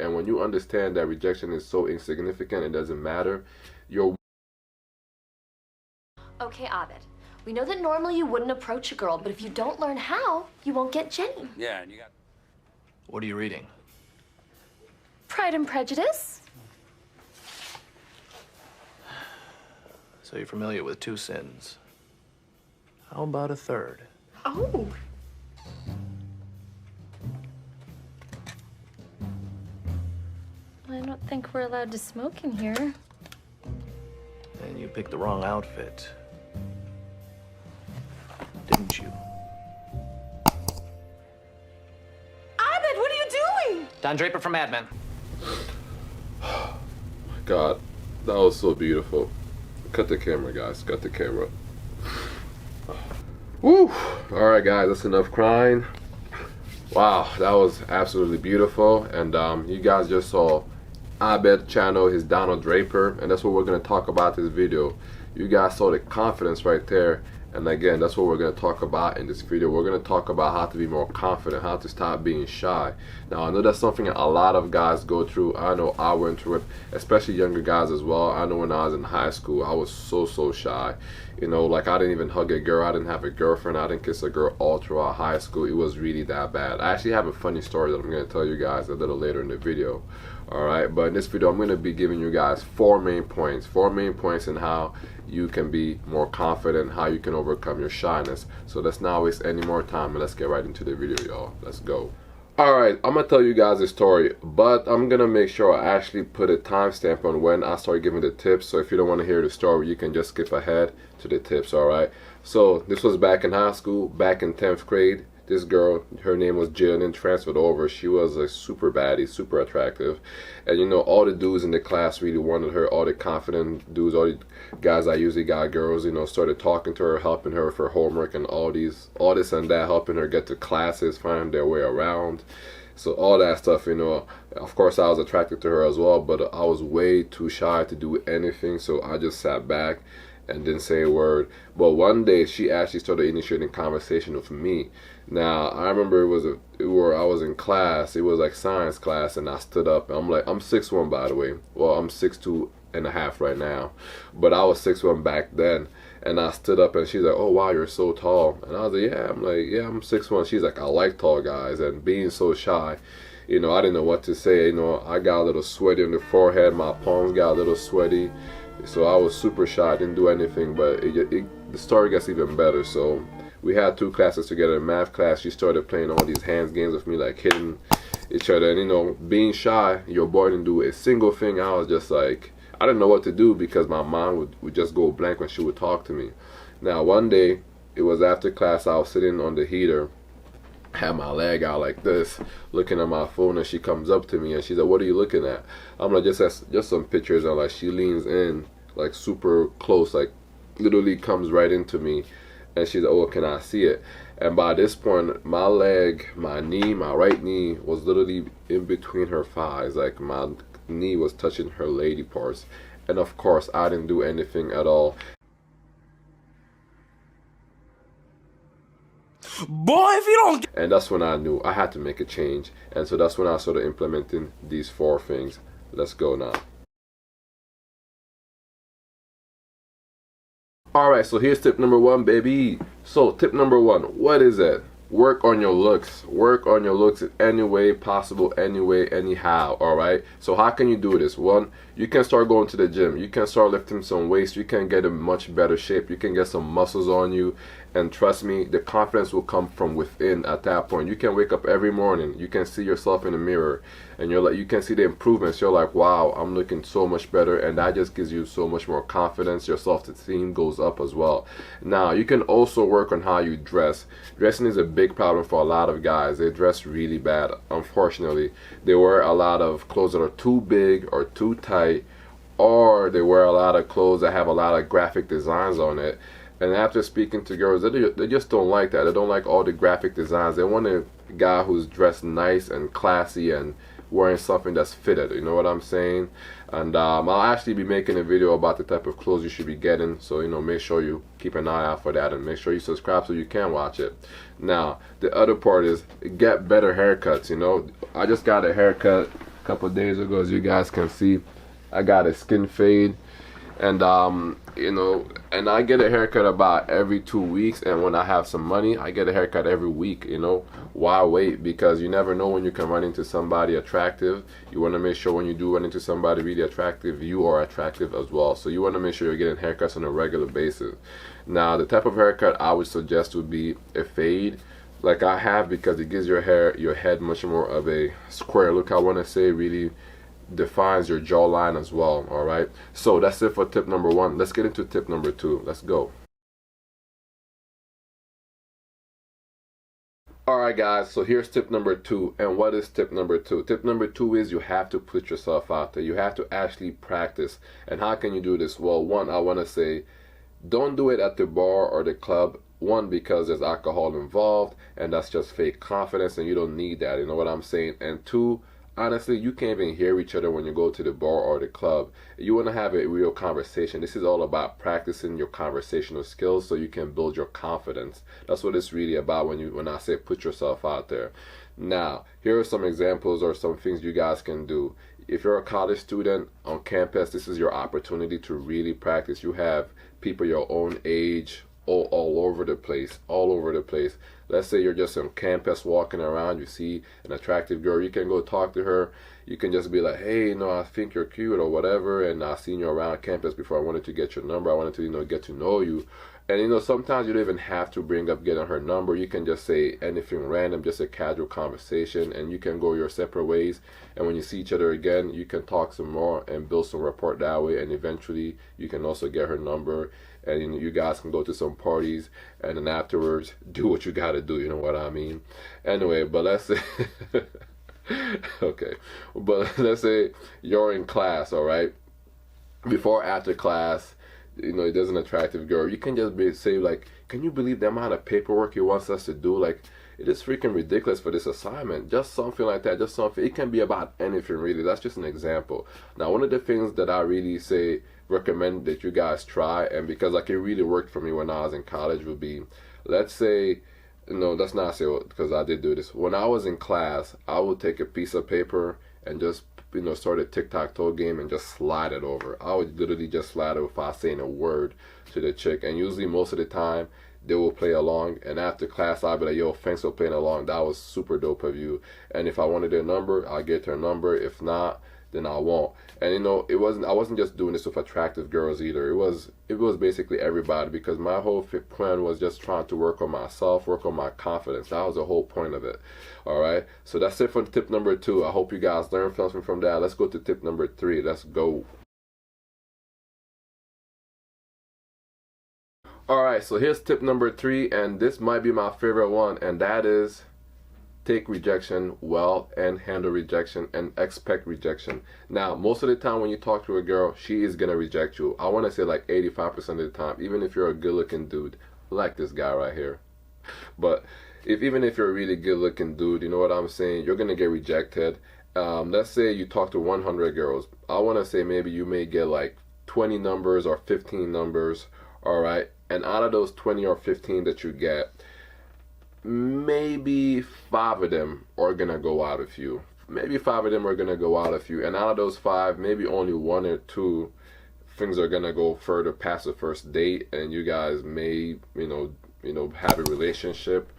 And when you understand that rejection is so insignificant, it doesn't matter, you're... Okay, Abed. We know that normally you wouldn't approach a girl, but if you don't learn how, you won't get Jenny. Yeah, and you got... What are you reading? Pride and Prejudice? So you're familiar with 2 sins. How about a third? Oh. I don't think we're allowed to smoke in here. And you picked the wrong outfit. Didn't you? Abed, what are you doing? Don Draper from Mad Men. God, that was so beautiful. Cut the camera, guys. Cut the camera. Woo! Alright, guys, that's enough crying. Wow, that was absolutely beautiful. And you guys just saw Abed channel, his Donald Draper, and that's what we're going to talk about this video. You guys saw the confidence right there. And again, that's what we're going to talk about in this video. We're going to talk about how to be more confident, how to stop being shy. Now, I know that's something a lot of guys go through. I know I went through it, especially younger guys as well. I know when I was in high school, I was so shy. You know, like I didn't even hug a girl. I didn't have a girlfriend. I didn't kiss a girl all throughout high school. It was really that bad. I actually have a funny story that I'm going to tell you guys a little later in the video. Alright, but in this video I'm going to be giving you guys 4 main points in how you can be more confident, how you can overcome your shyness. So let's not waste any more time and let's get right into the video, y'all. Let's go. Alright, I'm going to tell you guys a story, but I'm going to make sure I actually put a timestamp on when I start giving the tips. So if you don't want to hear the story, you can just skip ahead to the tips, alright? So this was back in high school, back in 10th grade. This girl, her name was Jillian, transferred over. She was a super baddie, super attractive. And you know, all the dudes in the class really wanted her. All the confident dudes, all the guys that usually got girls, you know, started talking to her, helping her for homework and all this and that, helping her get to classes, find their way around. So all that stuff, you know, of course I was attracted to her as well, but I was way too shy to do anything. So I just sat back and didn't say a word. But one day she actually started initiating conversation with me. Now I remember I was in class. It was like science class, and I stood up. And I'm like, I'm 6'1", by the way. Well, I'm 6'2.5" right now, but I was 6'1" back then. And I stood up, and she's like, "Oh wow, you're so tall." And I was like, "Yeah." I'm like, "Yeah, I'm 6'1". She's like, "I like tall guys." And being so shy, you know, I didn't know what to say. You know, I got a little sweaty on the forehead. My palms got a little sweaty. So I was super shy. I didn't do anything, but the story gets even better. So we had 2 classes together. In math class, she started playing all these hands games with me, like hitting each other. And you know, being shy, your boy didn't do a single thing. I was just like, I didn't know what to do because my mind would just go blank when she would talk to me. Now one day, it was after class, I was sitting on the heater, had my leg out like this, looking at my phone, and she comes up to me and she's like, "What are you looking at?" I'm like, just some pictures. And like, she leans in like super close, like literally comes right into me, and she's like, "Oh, can I see it?" And by this point, my leg, my knee, my right knee was literally in between her thighs. Like my knee was touching her lady parts. And of course I didn't do anything at all. Boy, if you don't... And that's when I knew I had to make a change. And so that's when I started implementing these 4 things. Let's go now. Alright, so here's tip number 1, baby. So tip number 1, what is it? Work on your looks. Work on your looks in any way possible, any way, anyhow. Alright, so how can you do this? 1, you can start going to the gym. You can start lifting some weights. You can get in much better shape. You can get some muscles on you. And trust me, the confidence will come from within at that point. You can wake up every morning. You can see yourself in the mirror. And you're like, you can see the improvements. You're like, wow, I'm looking so much better. And that just gives you so much more confidence. Your self-esteem goes up as well. Now, you can also work on how you dress. Dressing is a big problem for a lot of guys. They dress really bad, unfortunately. They wear a lot of clothes that are too big or too tight, or they wear a lot of clothes that have a lot of graphic designs on it. And after speaking to girls, they just don't like that. They don't like all the graphic designs. They want a guy who's dressed nice and classy and wearing something that's fitted. You know what I'm saying? And I'll actually be making a video about the type of clothes you should be getting. So, you know, make sure you keep an eye out for that, and make sure you subscribe so you can watch it. Now, the other part is get better haircuts. You know, I just got a haircut a couple of days ago. As you guys can see, I got a skin fade, and you know, and I get a haircut about every 2 weeks, and when I have some money, I get a haircut every week. You know, why wait? Because you never know when you can run into somebody attractive. You want to make sure when you do run into somebody really attractive, you are attractive as well. So you want to make sure you're getting haircuts on a regular basis. Now, the type of haircut I would suggest would be a fade, like I have, because it gives your head much more of a square look. I want to say really defines your jawline as well. All right, so that's it for tip number 1. Let's get into tip number 2. Let's go. Alright guys, so here's tip number 2. And what is tip number 2? Tip number 2 is you have to put yourself out there. You have to actually practice. And how can you do this? Well, one, I want to say, don't do it at the bar or the club. One, because there's alcohol involved, and that's just fake confidence, and you don't need that, you know what I'm saying? And two, honestly, you can't even hear each other when you go to the bar or the club. You want to have a real conversation. This is all about practicing your conversational skills so you can build your confidence. That's what it's really about when I say put yourself out there. Now, here are some examples or some things you guys can do. If you're a college student on campus, this is your opportunity to really practice. You have people your own age all over the place, all over the place. Let's say you're just on campus walking around, you see an attractive girl, you can go talk to her. You can just be like, hey, you know, I think you're cute or whatever, and I've seen you around campus before. I wanted to get your number. I wanted to, you know, get to know you. And, you know, sometimes you don't even have to bring up getting her number. You can just say anything random, just a casual conversation, and you can go your separate ways. And when you see each other again, you can talk some more and build some rapport that way. And eventually, you can also get her number. And you guys can go to some parties, and then afterwards, do what you got to do. You know what I mean? Anyway, but let's say... okay, but let's say you're in class, all right? Before or after class, you know, there's an attractive girl. You can just say, like, can you believe the amount of paperwork he wants us to do? Like, it is freaking ridiculous for this assignment. Just something like that. Just something. It can be about anything, really. That's just an example. Now, one of the things that I really recommend that you guys try, and because like it really worked for me when I was in college, would be, let's say, no, let's not say, because I did do this. When I was in class, I would take a piece of paper and just, you know, start a tic-tac-toe game and just slide it over. I would literally just slide it without saying a word to the chick. And usually most of the time, they will play along. And after class, I'll be like, yo, thanks for playing along. That was super dope of you. And if I wanted their number, I'll get their number. If not, then I won't. And, you know, I wasn't just doing this with attractive girls either. It was basically everybody, because my whole plan was just trying to work on myself, work on my confidence. That was the whole point of it. All right. So that's it for tip number 2. I hope you guys learned something from that. Let's go to tip number 3. Let's go. All right. So here's tip number 3, and this might be my favorite one, and that is, take rejection well and handle rejection and expect rejection. Now, most of the time when you talk to a girl, she is gonna reject you. I want to say like 85% of the time, even if you're a good-looking dude, like this guy right here. But even if you're a really good-looking dude, you know what I'm saying, you're gonna get rejected. Let's say you talk to 100 girls. I want to say maybe you may get like 20 numbers or 15 numbers. All right, and out of those 20 or 15 that you get, maybe 5 of them are gonna go out with you. Maybe 5 of them are gonna go out with you, and out of those 5, maybe only 1 or 2 things are gonna go further past the first date, and you guys may, you know, have a relationship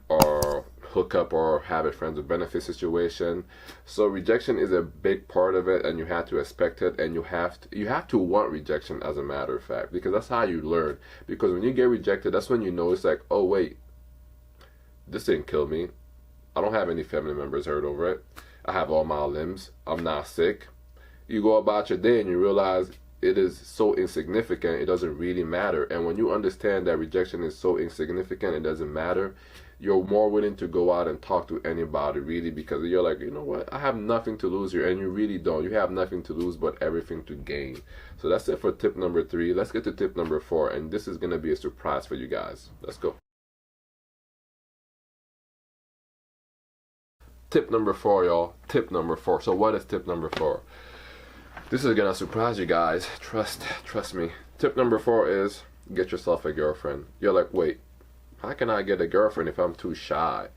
or hook up or have a friends with benefit situation. So rejection is a big part of it, and you have to expect it, and you have to want rejection, as a matter of fact, because that's how you learn. Because when you get rejected, that's when you know it's like, oh wait, this didn't kill me. I don't have any family members hurt over it. I have all my limbs. I'm not sick. You go about your day and you realize it is so insignificant, it doesn't really matter. And when you understand that rejection is so insignificant, it doesn't matter, you're more willing to go out and talk to anybody, really, because you're like, you know what, I have nothing to lose here. And you really don't. You have nothing to lose but everything to gain. So that's it for tip number 3. Let's get to tip number 4, and this is going to be a surprise for you guys. Let's go. Tip number 4, y'all. Tip number 4. So what is tip number 4? This is gonna surprise you guys. Trust me. Tip number 4 is get yourself a girlfriend. You're like, wait, how can I get a girlfriend if I'm too shy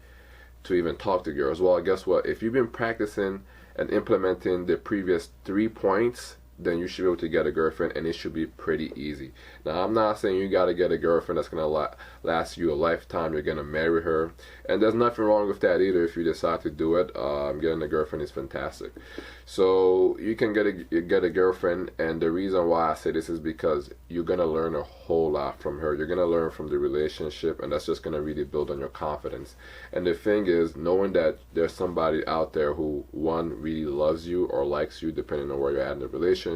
to even talk to girls? Well, guess what? If you've been practicing and implementing the previous 3 points, then you should be able to get a girlfriend, and it should be pretty easy. Now, I'm not saying you got to get a girlfriend that's going to last you a lifetime. You're going to marry her, and there's nothing wrong with that either if you decide to do it. Getting a girlfriend is fantastic. So you can get a girlfriend, and the reason why I say this is because you're going to learn a whole lot from her. You're going to learn from the relationship, and that's just going to really build on your confidence. And the thing is, knowing that there's somebody out there who, one, really loves you or likes you, depending on where you're at in the relationship,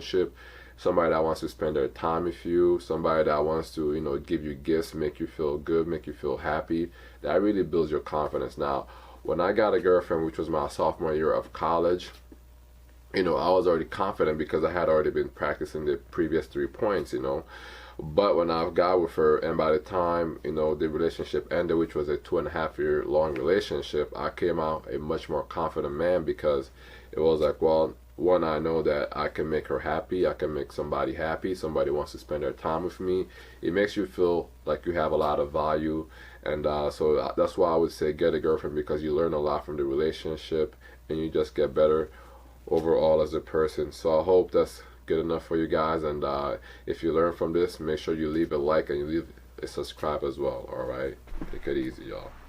somebody that wants to spend their time with you, somebody that wants to, give you gifts, make you feel good, make you feel happy, that really builds your confidence. Now, when I got a girlfriend, which was my sophomore year of college, I was already confident because I had already been practicing the previous 3 points, But when I got with her, and by the time, the relationship ended, which was a 2.5-year long relationship, I came out a much more confident man, because it was like, well, one, I know that I can make her happy, I can make somebody happy, somebody wants to spend their time with me. It makes you feel like you have a lot of value, and so that's why I would say get a girlfriend, because you learn a lot from the relationship, and you just get better overall as a person. So I hope that's good enough for you guys, and if you learn from this, make sure you leave a like and you leave a subscribe as well. All right, take it easy, y'all.